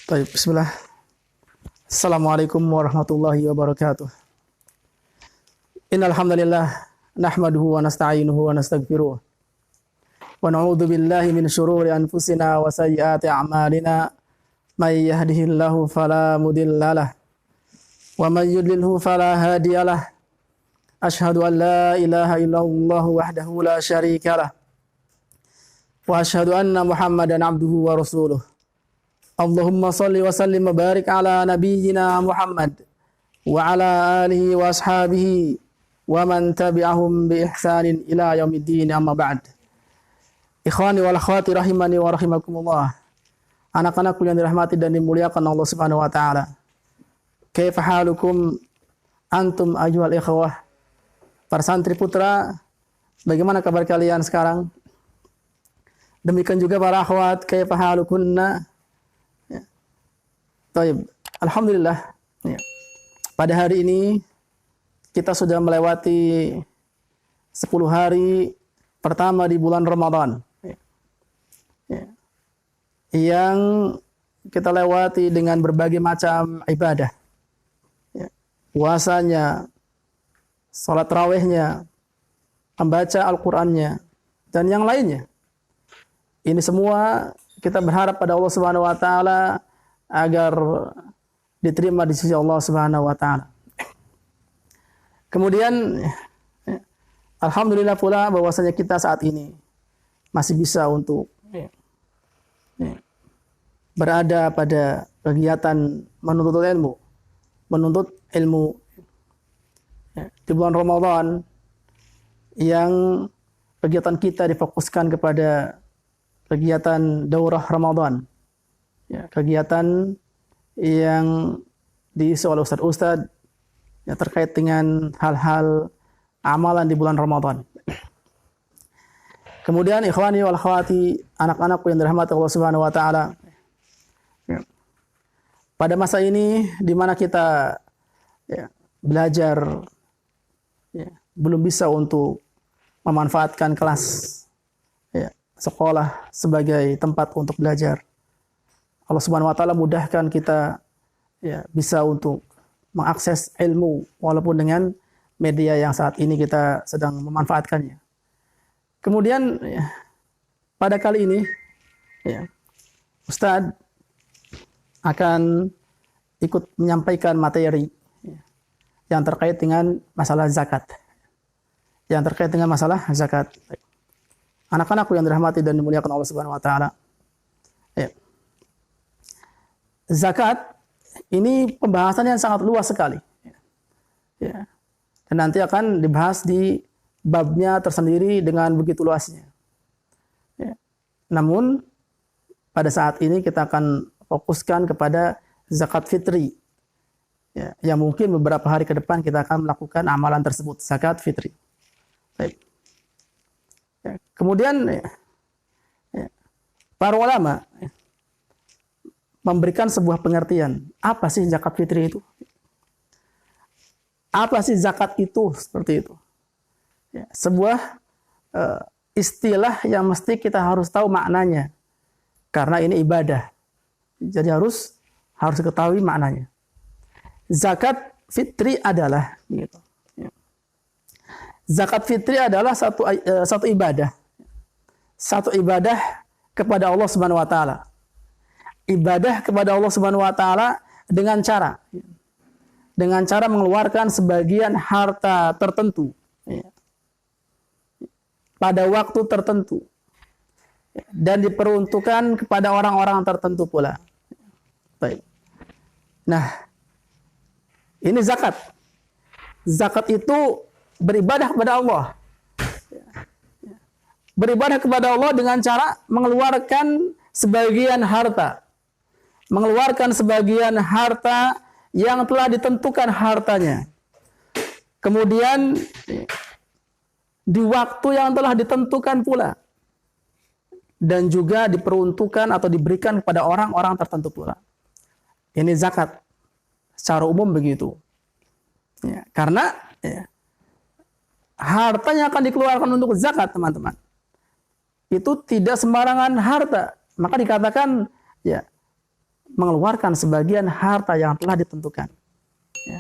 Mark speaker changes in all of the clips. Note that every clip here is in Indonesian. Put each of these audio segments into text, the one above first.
Speaker 1: Baik, bismillah. Assalamualaikum warahmatullahi wabarakatuh. Innal hamdalillah nahmaduhu wa nasta'inuhu wa nastaghfiruh. Wa na'udzu billahi min syururi anfusina wa sayyiati a'malina. May yahdihillahu fala mudhillalah wa may yudlilhu fala hadiyalah. Asyhadu an la ilaha illallah wahdahu la syarikalah. Wa asyhadu anna Muhammadan abduhu wa rasuluh. Allahumma salli wa sallim wa barik ala nabiyyina Muhammad wa ala alihi wa ashabihi wa man tabi'ahum bi ihsanin ila yaumiddin, amma ba'd. Ikhwani wal akhwati rahimani wa rahimakumullah. Anak-anakku yang dirahmati dan dimuliakan Allah Subhanahu wa taala. Kaifa halukum antum ayyuhal ikhwah? Para santri putra, bagaimana kabar kalian sekarang? Demikian juga para akhwat, kaifa halukunna? Taib. Alhamdulillah. Ya. Pada hari ini kita sudah melewati 10 hari pertama di bulan Ramadan. Ya. Ya. Yang kita lewati dengan berbagai macam ibadah. Ya. Puasanya, salat rawihnya, membaca Al-Qur'annya, dan yang lainnya. Ini semua kita berharap pada Allah Subhanahu wa taala agar diterima di sisi Allah Subhanahu wa taala. Kemudian alhamdulillah pula bahwasanya kita saat ini masih bisa untuk berada pada kegiatan menuntut ilmu di bulan Ramadan, yang kegiatan kita difokuskan kepada kegiatan daurah Ramadan. Ya, kegiatan yang diisi oleh ustadz-ustadz yang terkait dengan hal-hal amalan di bulan Ramadan. Kemudian ikhwani wal akhwati, anak-anakku yang dirahmati Allah Subhanahu wa taala. Ya. Pada masa ini di mana kita belajar belum bisa untuk memanfaatkan kelas sekolah sebagai tempat untuk belajar. Allah Subhanahu wa taala mudahkan kita bisa untuk mengakses ilmu walaupun dengan media yang saat ini kita sedang memanfaatkannya. Kemudian pada kali ini Ustadz akan ikut menyampaikan materi yang terkait dengan masalah zakat. Yang terkait dengan masalah zakat. Anak-anakku yang dirahmati dan dimuliakan Allah Subhanahu wa taala. Zakat ini pembahasan yang sangat luas sekali. Ya. Dan nanti akan dibahas di babnya tersendiri dengan begitu luasnya. Ya. Namun pada saat ini kita akan fokuskan kepada zakat fitri. Ya. Yang mungkin beberapa hari ke depan kita akan melakukan amalan tersebut, zakat fitri. Baik. Ya. Kemudian para ulama memberikan sebuah pengertian. Apa sih zakat fitri itu? Apa sih zakat itu? Seperti itu. Ya, sebuah istilah yang mesti kita harus tahu maknanya. Karena ini ibadah. Jadi harus ketahui maknanya. Zakat fitri adalah gitu. Ya. Zakat fitri adalah satu ibadah. Satu ibadah kepada Allah Subhanahu wa taala. Ibadah kepada Allah Subhanahu wa taala dengan cara mengeluarkan sebagian harta tertentu pada waktu tertentu dan diperuntukkan kepada orang-orang tertentu pula. Baik. Nah, ini zakat. Zakat itu beribadah kepada Allah. Beribadah kepada Allah dengan cara mengeluarkan sebagian harta. Mengeluarkan sebagian harta yang telah ditentukan hartanya. Kemudian di waktu yang telah ditentukan pula. Dan juga diperuntukkan atau diberikan kepada orang-orang tertentu pula. Ini zakat. Secara umum begitu. Ya, karena harta yang akan dikeluarkan untuk zakat, teman-teman, itu tidak sembarangan harta. Maka dikatakan mengeluarkan sebagian harta yang telah ditentukan. Ya.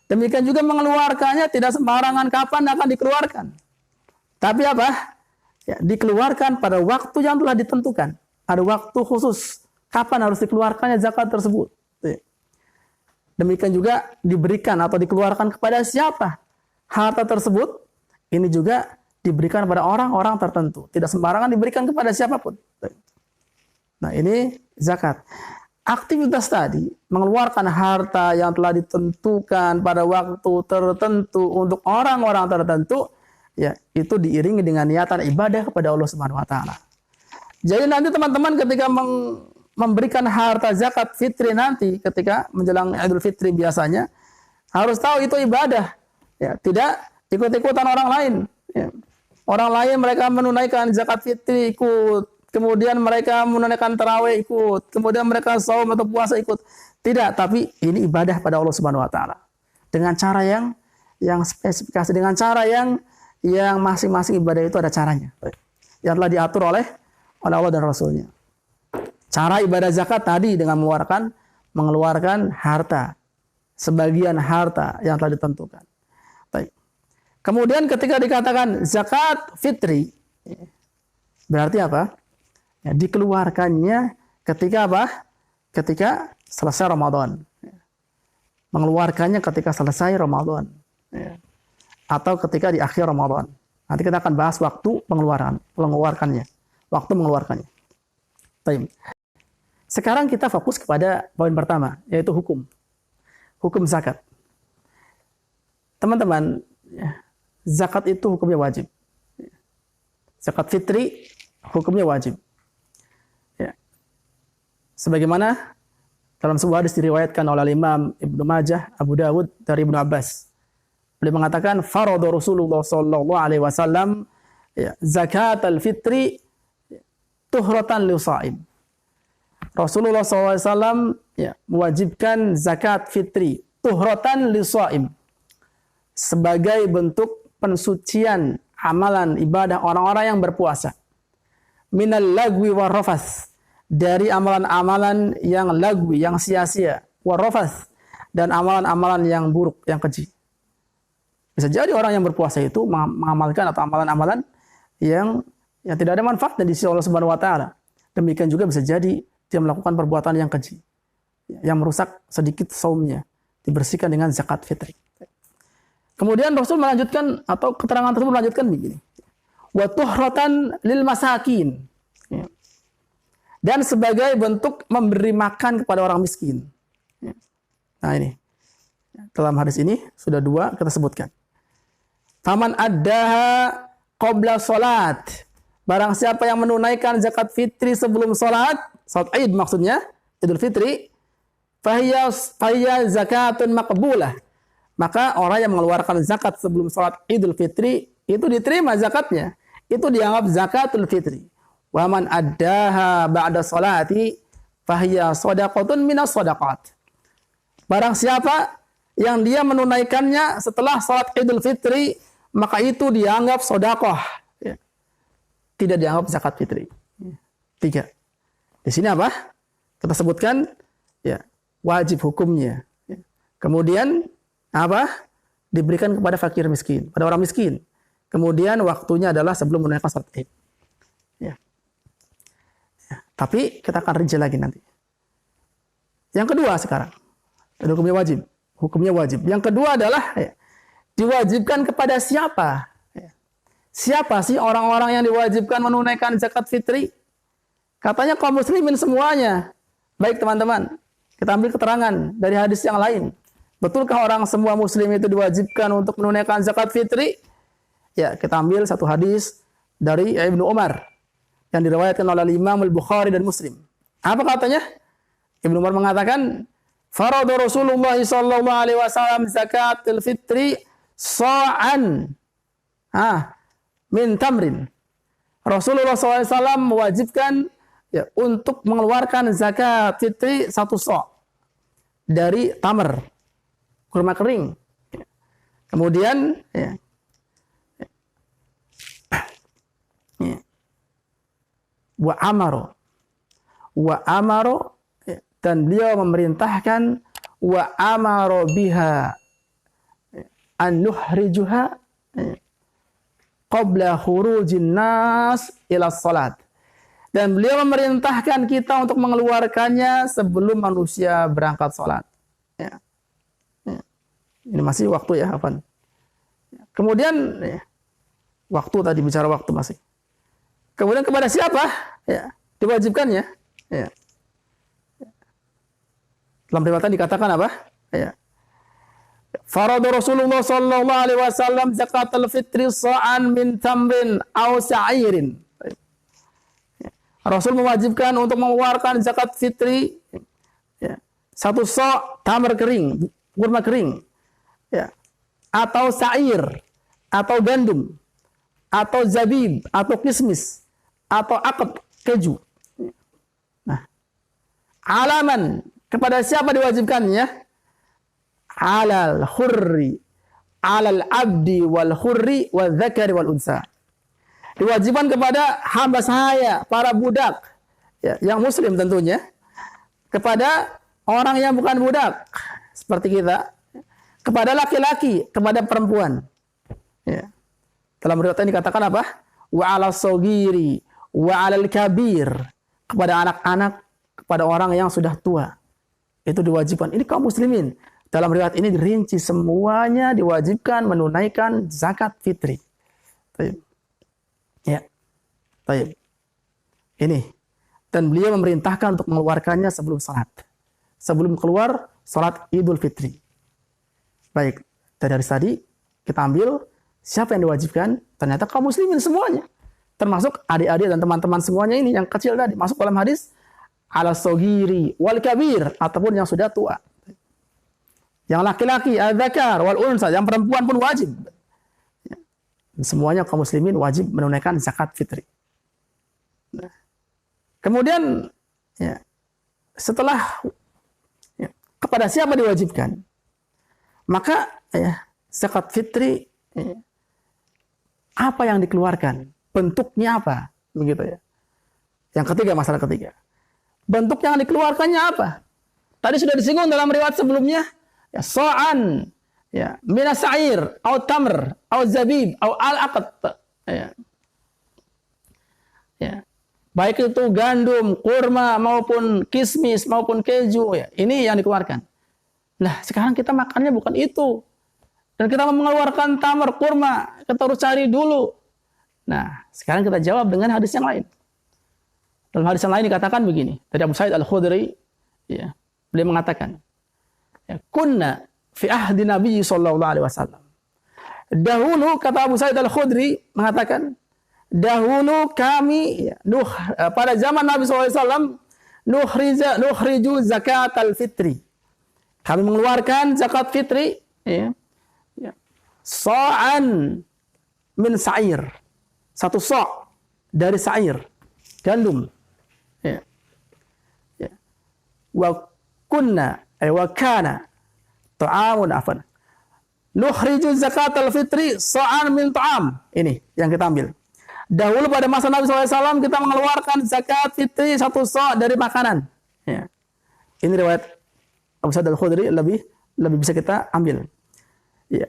Speaker 1: Demikian juga mengeluarkannya tidak sembarangan kapan akan dikeluarkan. Tapi apa? Ya, dikeluarkan pada waktu yang telah ditentukan. Ada waktu khusus kapan harus dikeluarkannya zakat tersebut. Ya. Demikian juga diberikan atau dikeluarkan kepada siapa harta tersebut. Ini juga diberikan pada orang-orang tertentu. Tidak sembarangan diberikan kepada siapapun. Nah, ini zakat. Aktivitas tadi, mengeluarkan harta yang telah ditentukan pada waktu tertentu untuk orang-orang tertentu, ya, itu diiringi dengan niatan ibadah kepada Allah Subhanahu wa taala. Jadi nanti teman-teman ketika memberikan harta zakat fitri nanti ketika menjelang Idul Fitri biasanya harus tahu itu ibadah. Ya, tidak ikut-ikutan orang lain. Ya. Orang lain mereka menunaikan zakat fitri ikut, kemudian mereka menunaikan tarawih ikut, kemudian mereka saum atau puasa ikut. Tidak, tapi ini ibadah pada Allah Subhanahu wa taala. Dengan cara yang spesifikasi, dengan cara yang masing-masing ibadah itu ada caranya. Yang telah diatur oleh Allah dan Rasulnya. Cara ibadah zakat tadi dengan mengeluarkan harta, sebagian harta yang telah ditentukan. Kemudian ketika dikatakan zakat fitri, berarti apa? Ya, dikeluarkannya ketika apa? Ketika selesai Ramadan. Mengeluarkannya ketika selesai Ramadan. Ya. Atau ketika di akhir Ramadan. Nanti kita akan bahas waktu mengeluarkannya. Waktu mengeluarkannya. Baik. Sekarang kita fokus kepada poin pertama, yaitu hukum. Hukum zakat. Teman-teman, ya, zakat itu hukumnya wajib. Zakat fitri hukumnya wajib. Ya. Sebagaimana dalam sebuah hadis diriwayatkan oleh Imam Ibnu Majah, Abu Dawud dari Ibnu Abbas. Beliau mengatakan, "Farada Rasulullah sallallahu alaihi wasallam zakat al-fitri tuhratan lisaim." Rasulullah SAW mewajibkan zakat fitri tuhratan lisaim sebagai bentuk pensucian amalan ibadah orang-orang yang berpuasa. Minal lagwi warrafas, dari amalan-amalan yang lagwi, yang sia-sia, warrafas, dan amalan-amalan yang buruk, yang keji. Bisa jadi orang yang berpuasa itu mengamalkan atau amalan-amalan yang tidak ada manfaat dari sisi Allah Subhanahu wa taala. Demikian juga bisa jadi dia melakukan perbuatan yang keji, yang merusak sedikit saumnya, dibersihkan dengan zakat fitri. Kemudian Rasul melanjutkan atau keterangan tersebut melanjutkan begini. Wa tuhratan lil masakin. Dan sebagai bentuk memberi makan kepada orang miskin. Nah ini. Dalam hadis ini sudah dua kita sebutkan. Faman addaha qabla salat. Barang siapa yang menunaikan zakat fitri sebelum salat Id maksudnya, Idul Fitri, fahiya zakatun maqbulah. Maka orang yang mengeluarkan zakat sebelum salat Idul Fitri itu diterima zakatnya. Itu dianggap zakatul fitri. Wa man addaha ba'da salati fahiya shadaqatun minas shadaqat. Barang siapa yang dia menunaikannya setelah salat Idul Fitri, maka itu dianggap sedekah. Ya. Tidak dianggap zakat fitri. 3. Di sini apa? Kita sebutkan ya, wajib hukumnya. Ya. Kemudian apa? Diberikan kepada fakir miskin, pada orang miskin. Kemudian waktunya adalah sebelum menunaikan salat Id. Ya. Ya. Tapi kita akan rinci lagi nanti. Yang kedua sekarang, hukumnya wajib. Hukumnya wajib. Yang kedua adalah ya, diwajibkan kepada siapa? Ya. Siapa sih orang-orang yang diwajibkan menunaikan zakat fitri? Katanya kaum muslimin semuanya. Baik teman-teman, kita ambil keterangan dari hadis yang lain. Betulkah orang semua muslim itu diwajibkan untuk menunaikan zakat fitri? Ya, kita ambil satu hadis dari Ibnu Umar yang diriwayatkan oleh Imam Al-Bukhari dan Muslim. Apa katanya? Ibnu Umar mengatakan, "Farada Rasulullah sallallahu alaihi wasallam zakatul fitri sa'an min tamrin." Rasulullah SAW mewajibkan ya, untuk mengeluarkan zakat fitri 1 sa' dari tamar, kurma kering. Kemudian ya, wa amaro ya, Dan beliau memerintahkan wa amara biha an nuhrijuha qabla khurujin nas ila salat. Dan beliau memerintahkan kita untuk mengeluarkannya sebelum manusia berangkat salat. Ya. Ya. Ini masih waktu ya, Afan. Kemudian ya, waktu tadi bicara waktu masih. Kemudian kepada siapa? Ya, diwajibkannya. Ya. Dalam riwayat dikatakan apa? Ya. Faradu Rasulullah sallallahu alaihi wasallam zakatul fitri sa'an min tamrin aw sa'irin. Rasul mewajibkan untuk mengeluarkan zakat fitri ya, 1 sa' tamar kering, kurma kering. Ya. Atau sa'ir, atau gandum, atau zabib, atau kismis, atau akad keju. Nah, alaman kepada siapa diwajibkannya? Alal khurri, alal abdi wal khurri wal dzakari wal unsa. Diwajibkan kepada hamba sahaya, para budak, ya, yang muslim tentunya, kepada orang yang bukan budak seperti kita, kepada laki-laki, kepada perempuan. Ya. Dalam riwayat ini dikatakan apa? Wa 'alal saghiri wa 'alal kabir, kepada anak-anak, kepada orang yang sudah tua. Itu diwajibkan. Ini kaum muslimin. Dalam riwayat ini dirinci semuanya diwajibkan menunaikan zakat fitri. Baik. Ya. Baik. Ini. Dan beliau memerintahkan untuk mengeluarkannya sebelum salat. Sebelum keluar salat Idul Fitri. Baik. Dari tadi kita ambil siapa yang diwajibkan? Ternyata kaum muslimin semuanya. Termasuk adik-adik dan teman-teman semuanya ini yang kecil tadi masuk dalam hadis ala sogiri wal kabir, ataupun yang sudah tua. Yang laki-laki al-dzakar wal unsa, yang perempuan pun wajib. Semuanya kaum muslimin wajib menunaikan zakat fitri. Nah, kemudian ya, setelah ya, kepada siapa diwajibkan? Maka ya, zakat fitri ya, apa yang dikeluarkan? Bentuknya apa? Begitu ya. Yang ketiga, masalah ketiga. Bentuk yang dikeluarkannya apa? Tadi sudah disinggung dalam riwayat sebelumnya, ya so'an, ya minas sa'ir, au tamr, au zabib, au al-aqt. Ya. Ya. Baik itu gandum, kurma, maupun kismis, maupun keju, ya. Ini yang dikeluarkan. Nah, sekarang kita makannya bukan itu. Dan kita mengeluarkan tamr, kurma, kita harus cari dulu. Nah, sekarang kita jawab dengan hadis yang lain. Dalam hadis yang lain dikatakan begini, dari Abu Sa'id Al-Khudri, ya, beliau mengatakan, ya, kunna fi ahdi Nabi sallallahu alaihi wasallam. Dahulu, kata Abu Sa'id Al-Khudri mengatakan, dahulu kami ya, pada zaman Nabi sallallahu alaihi wasallam nukhriju zakat al-fitri. Kami mengeluarkan zakat fitri ya, ya, sa'an min sa'ir. 1 sa' dari sa'ir, gandum. Ya. Ya. Wa kunna wa kana ta'amun afan. Nukhriju zakat al-fitri sa'an min ta'am. Ini yang kita ambil. Dahulu pada masa Nabi SAW kita mengeluarkan zakat fitri 1 sa' dari makanan. Ya. Ini riwayat Abu Sa'id Al-Khudri lebih bisa kita ambil. Ya.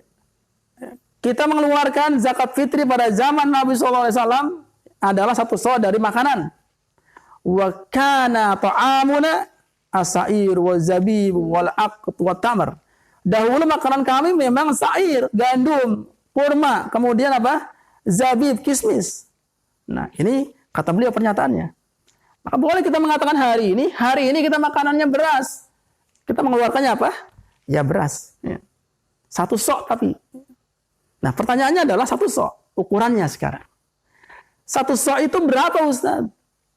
Speaker 1: Kita mengeluarkan zakat fitri pada zaman Nabi SAW adalah 1 sa' dari makanan. Wa kana ta'amuna as-sa'ir wa zabib wal aqt wa tamr. Dahulu makanan kami memang sa'ir, gandum, kurma, kemudian apa? Zabib, kismis. Nah, ini kata beliau pernyataannya. Maka boleh kita mengatakan hari ini kita makanannya beras. Kita mengeluarkannya apa? Ya beras. Ya. 1 sa' tapi. Nah, pertanyaannya adalah 1 sa'. Ukurannya sekarang. 1 sa' itu berapa, Ustaz?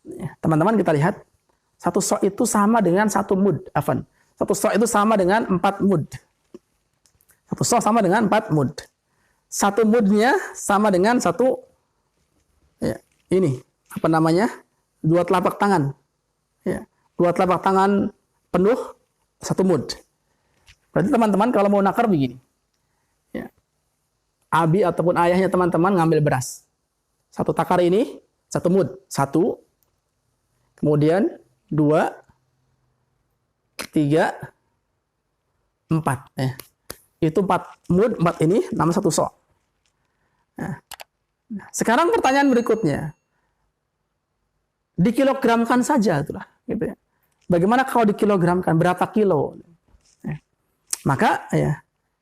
Speaker 1: Ya, teman-teman kita lihat. 1 sa' itu sama dengan 1 mud. Afan. 1 sa' itu sama dengan 4 mud. 1 sa' sama dengan 4 mud. 1 mudnya sama dengan 1 ya, ini apa namanya? 2 telapak tangan. Ya, 2 telapak tangan penuh 1 mud. Berarti teman-teman kalau mau nakar begini. Ya. Abi ataupun ayahnya teman-teman ngambil beras. 1 takar ini 1 mud. 1. Kemudian 2. 3, 4. Ya. Itu 4 mud, 4 ini nama 1 so'. Nah, sekarang pertanyaan berikutnya. Dikilogramkan saja itulah, gitu ya. Bagaimana kalau dikilogramkan? Berapa kilo? Ya. Maka ya,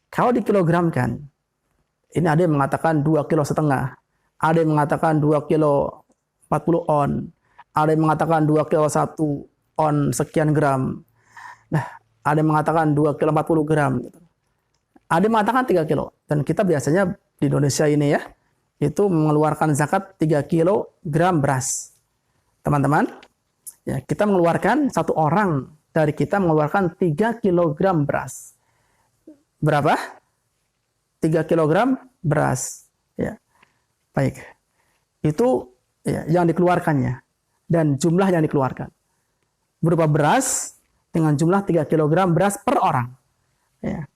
Speaker 1: kalau dikilogramkan, ini ada yang mengatakan 2,5 kilo, ada yang mengatakan 2 kilo 40 on, ada yang mengatakan 2 kilo 1 on sekian gram. Nah, ada yang mengatakan 2 kilo 40 gram. Gitu. Ada yang mengatakan 3 kilo. Dan kita biasanya di Indonesia ini ya, itu mengeluarkan zakat 3 kilogram beras. Teman-teman, ya, kita mengeluarkan, satu orang dari kita mengeluarkan 3 kilogram beras. Berapa? 3 kilogram beras. Ya. Baik. Itu ya, yang dikeluarkannya. Dan jumlah yang dikeluarkan. Berupa beras dengan jumlah 3 kilogram beras per orang. Ya.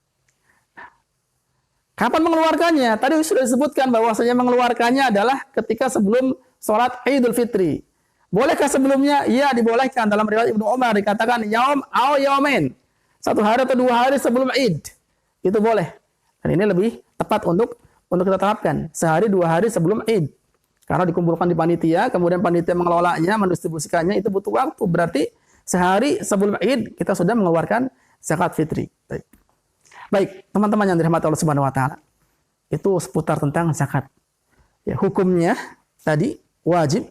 Speaker 1: Kapan mengeluarkannya? Tadi sudah disebutkan bahwasanya mengeluarkannya adalah ketika sebelum sholat Idul Fitri. Bolehkah sebelumnya? Iya, dibolehkan. Dalam riwayat Ibnu Umar dikatakan yaum au yaumain. 1 hari atau 2 hari sebelum Id. Itu boleh. Dan ini lebih tepat untuk kita terapkan. Sehari 2 hari sebelum Id. Karena dikumpulkan di panitia, kemudian panitia mengelolanya, mendistribusikannya, itu butuh waktu. Berarti sehari sebelum Id kita sudah mengeluarkan zakat fitri. Baik, teman-teman yang dirahmati Allah Subhanahu wa taala. Itu seputar tentang zakat. Ya, hukumnya tadi wajib.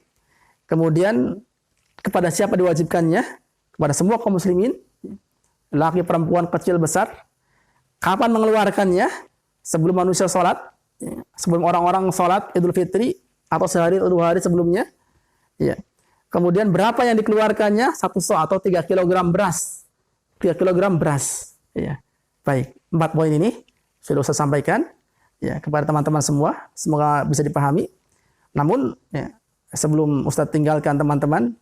Speaker 1: Kemudian kepada siapa diwajibkannya? Kepada semua kaum muslimin, laki, perempuan, kecil, besar. Kapan mengeluarkannya? Sebelum manusia sholat, sebelum orang-orang sholat Idul Fitri, atau sehari atau 2 hari sebelumnya. Ya. Kemudian berapa yang dikeluarkannya? 1 so' atau 3 kilogram beras. 3 kilogram beras. Ya. Baik, 4 poin ini sudah saya sampaikan ya kepada teman-teman semua. Semoga bisa dipahami. Namun ya, sebelum Ustadz tinggalkan teman-teman,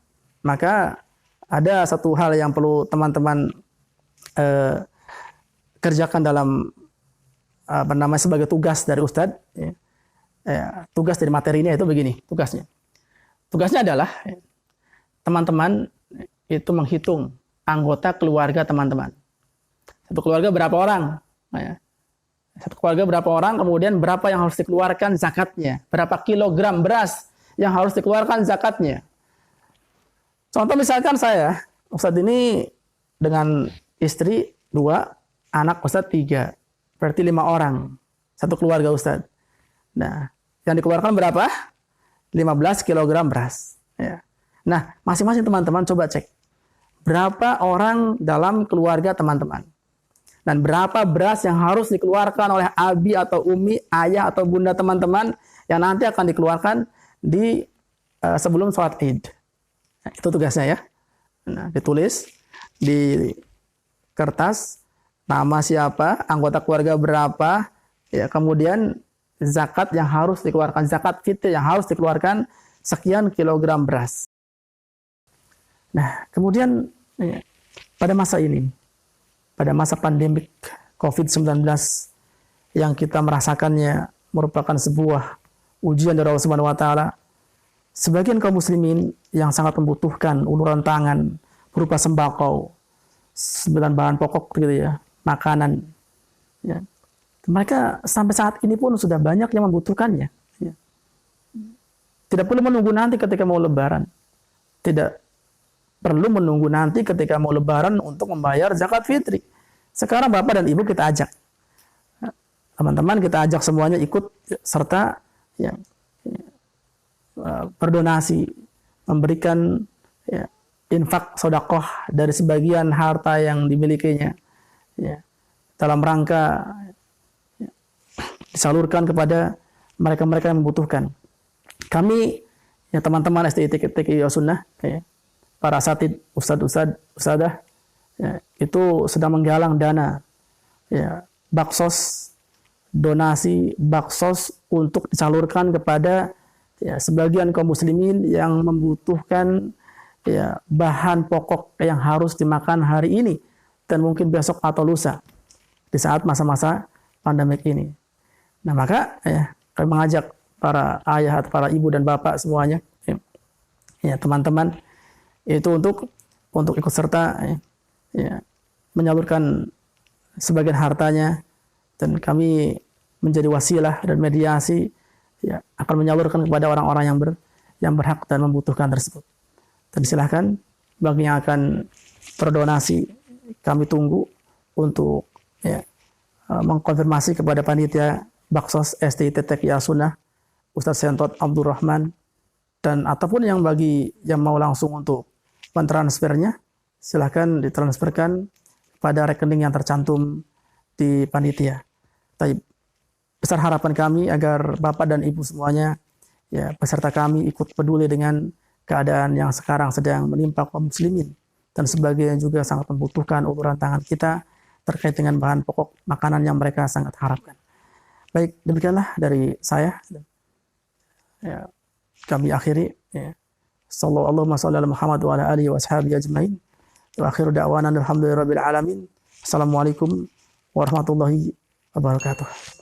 Speaker 1: maka ada satu hal yang perlu teman-teman kerjakan dalam sebagai tugas dari Ustadz. Ya. Tugas dari materinya itu begini, tugasnya. Tugasnya adalah teman-teman itu menghitung anggota keluarga teman-teman. Satu keluarga berapa orang? Satu keluarga berapa orang, kemudian berapa yang harus dikeluarkan zakatnya. Berapa kilogram beras yang harus dikeluarkan zakatnya. Contoh misalkan saya, Ustadz ini dengan istri 2, anak Ustadz 3. Berarti 5 orang. Satu keluarga Ustadz. Nah, yang dikeluarkan berapa? 15 kilogram beras. Ya. Nah, masing-masing teman-teman coba cek. Berapa orang dalam keluarga teman-teman? Dan berapa beras yang harus dikeluarkan oleh abi atau umi, ayah atau bunda teman-teman yang nanti akan dikeluarkan di sebelum sholat Id. Nah, itu tugasnya ya. Nah, ditulis di kertas nama siapa, anggota keluarga berapa, ya kemudian zakat yang harus dikeluarkan, zakat fitri yang harus dikeluarkan sekian kilogram beras. Nah, kemudian ya, pada masa ini, pada masa pandemik COVID-19 yang kita merasakannya merupakan sebuah ujian dari Allah Subhanahu wa taala, sebagian kaum muslimin yang sangat membutuhkan uluran tangan berupa sembako, 9 bahan pokok gitu ya, makanan ya. Mereka sampai saat ini pun sudah banyak yang membutuhkannya. Ya. Tidak perlu menunggu nanti ketika mau lebaran. Tidak perlu menunggu nanti ketika mau lebaran untuk membayar zakat fitri. Sekarang Bapak dan Ibu kita ajak. Teman-teman kita ajak semuanya ikut serta ya, berdonasi, memberikan ya, infak sodakoh dari sebagian harta yang dimilikinya. Ya, dalam rangka disalurkan kepada mereka-mereka yang membutuhkan. Kami, ya teman-teman STI Sunnah, ya, para asatid, ustadah, ya, itu sedang menggalang dana, ya, baksos, donasi baksos untuk disalurkan kepada ya, sebagian kaum muslimin yang membutuhkan ya, bahan pokok yang harus dimakan hari ini dan mungkin besok atau lusa di saat masa-masa pandemik ini. Nah, maka ya, kami mengajak para ayah, para ibu dan bapak semuanya, ya teman-teman, itu untuk ikut serta ya, menyalurkan sebagian hartanya, dan kami menjadi wasilah dan mediasi, ya, akan menyalurkan kepada orang-orang yang berhak dan membutuhkan tersebut. Dan silahkan bagi yang akan berdonasi, kami tunggu untuk, ya, mengkonfirmasi kepada panitia Baksos STT Taqiyah Sunnah Ustadz Sentot Abdurrahman, dan ataupun yang bagi yang mau langsung untuk mentransfernya, silahkan ditransferkan pada rekening yang tercantum di panitia. Tapi besar harapan kami agar Bapak dan Ibu semuanya, ya, peserta kami ikut peduli dengan keadaan yang sekarang sedang menimpa kaum muslimin, dan sebagian juga sangat membutuhkan uluran tangan kita terkait dengan bahan pokok makanan yang mereka sangat harapkan. Baik, demikianlah dari saya. Ya, kami akhiri. Ya. Sallallahu alaihi wa Muhammad wa ala alihi wa ashabihi ajmain. Wa akhiru da'wana alhamdulillahirabbil alamin. Assalamualaikum warahmatullahi wabarakatuh.